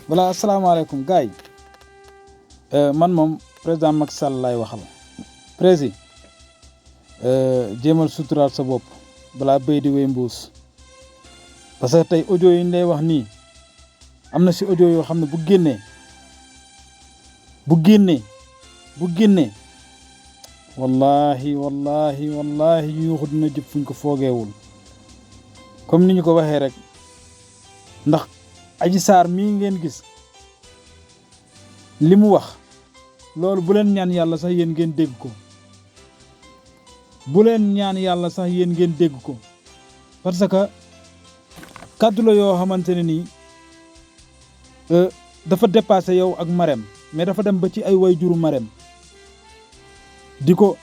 voilà asalaamaaleykum gars yi man moom président Macky Sall laay waxal président jéemal suturaal sa bopp balaa béy di wéy mbuus parce que tey audio yi ñu lay wax nii am na si audio yoo xam ne bu génnee wallahi yuuxu dina jëp fuñ ko foogeewul comme ni ñu ko waxee rek ndax Adji Sarr mii ngeen gis li mu wax loolu bu leen ñaan yàlla sax yéen ngeen dégg ko parce que kàddu la yoo xamante ne nii dafa dépassé yow ak Marème mais dafa dem ba ci ay way juru Marème di ko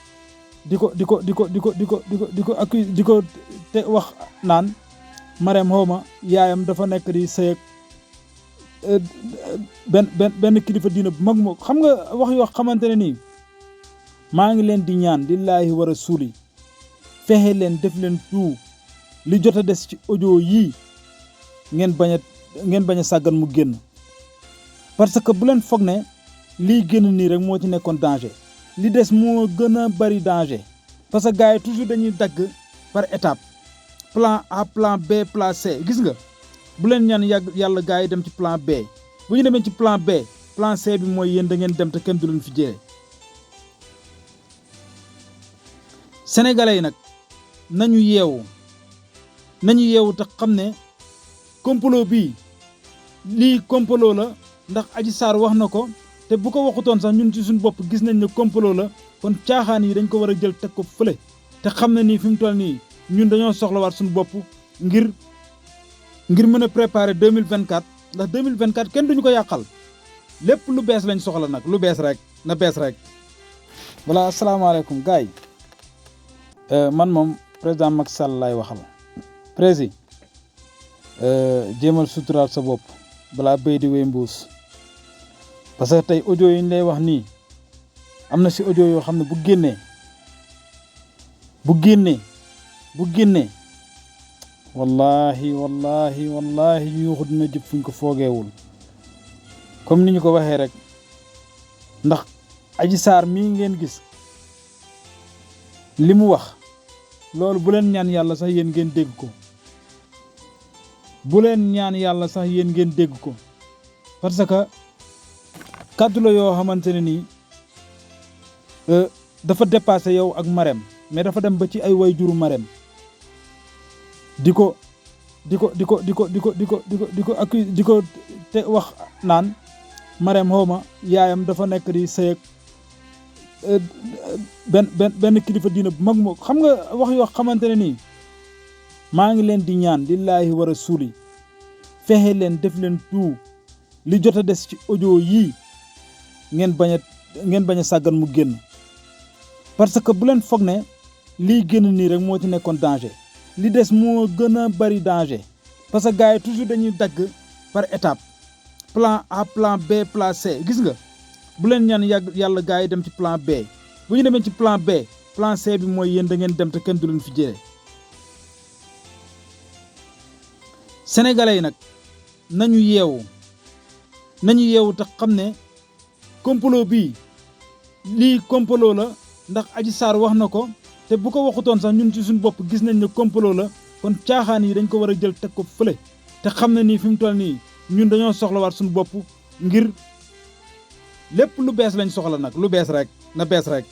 te wax naan Marème xawma yaayam dafa nekk di sëy ak benn kilifa diina bu mag moo xam nga wax yoo xamante ne nii maa ngi leen di ñaan lillaahi wa rasuuli fexe leen def leen tout li jot a des ci audio yii ngeen bañ a sàggan mu génn parce que bu leen foog ne lii génn nii rek moo ci nekkoon danger li des moo gën a bari danger parce que gars yi toujours dañuy dagg par étape plan A plan B plan C gis nga bu leen ñaan yàlla gars yi dem ci plan B bu ñu demee ci plan B plan C bi mooy yéen da ngeen dem te kenn du leen fi jëlee sénégalais yi nag nañu yeewu te xam ne complot bii lii complot la ndax Adji Sarr wax na ko te bu ko waxutoon sax ñun ci suñu bopp gis nañ ne complot la kon caaxaan yi dañ ko war a jël teg ko fële te xam ne nii fi mu toll nii ñun dañoo soxlawaat suñu bopp ngir mën a préparer 2024 ndax 2024 kenn duñu ko yàqal lépp lu bees lañ soxla nag lu bees rek na bees rek. voilà asalaamaaleykum gars yi man moom président Macky Sall laay waxal président jéemal suturaal sa bopp balaa béy di wéy mbuus parce que tey audio yi ñu lay wax nii am na si audio yoo xam ne bu génnee wallahi yuuxu dina jëp fuñ ko foogeewul comme ni ñu ko waxee rek ndax Adji Sarr mii ngeen gis li mu wax loolu bu leen ñaan yàlla sax yéen ngeen dégg ko parce que kàddu la yoo xamante ne nii dafa dépassé yow ak Marème mais dafa dem ba ci ay way juru Marème di ko te wax naan Marème xawma yaayam dafa nekk di sëy ak benn kilifa diina bu mag moo xam nga wax yoo xamante ne nii maa ngi leen di ñaan lillaahi wa rasuuli fexe leen def leen tout li jot a des ci audio yii ngeen bañ a sàggan mu génn parce que bu leen foog ne lii génn nii rek moo ci nekkoon danger li des moo gën a bari danger parce que gars yi toujours dañuy dagg par étape plan A plan B plan C gis nga bu leen ñaan yàlla gars yi dem ci plan B bu ñu demee ci plan B plan C bi mooy yéen da ngeen dem te kenn du leen fi jëlee sénégalais yi nag nañu yeewu te xam ne complot bii lii complot la ndax Adji Sarr wax na ko te bu ko waxutoon sax ñun ci suñu bopp gis nañ ne complot la kon caaxaan yi dañ ko war a jël teg ko fële te xam ne nii fi mu toll nii ñun dañoo soxlawaat suñu bopp ngir lépp lu bees lañ soxla nag lu bees rek na bees rek.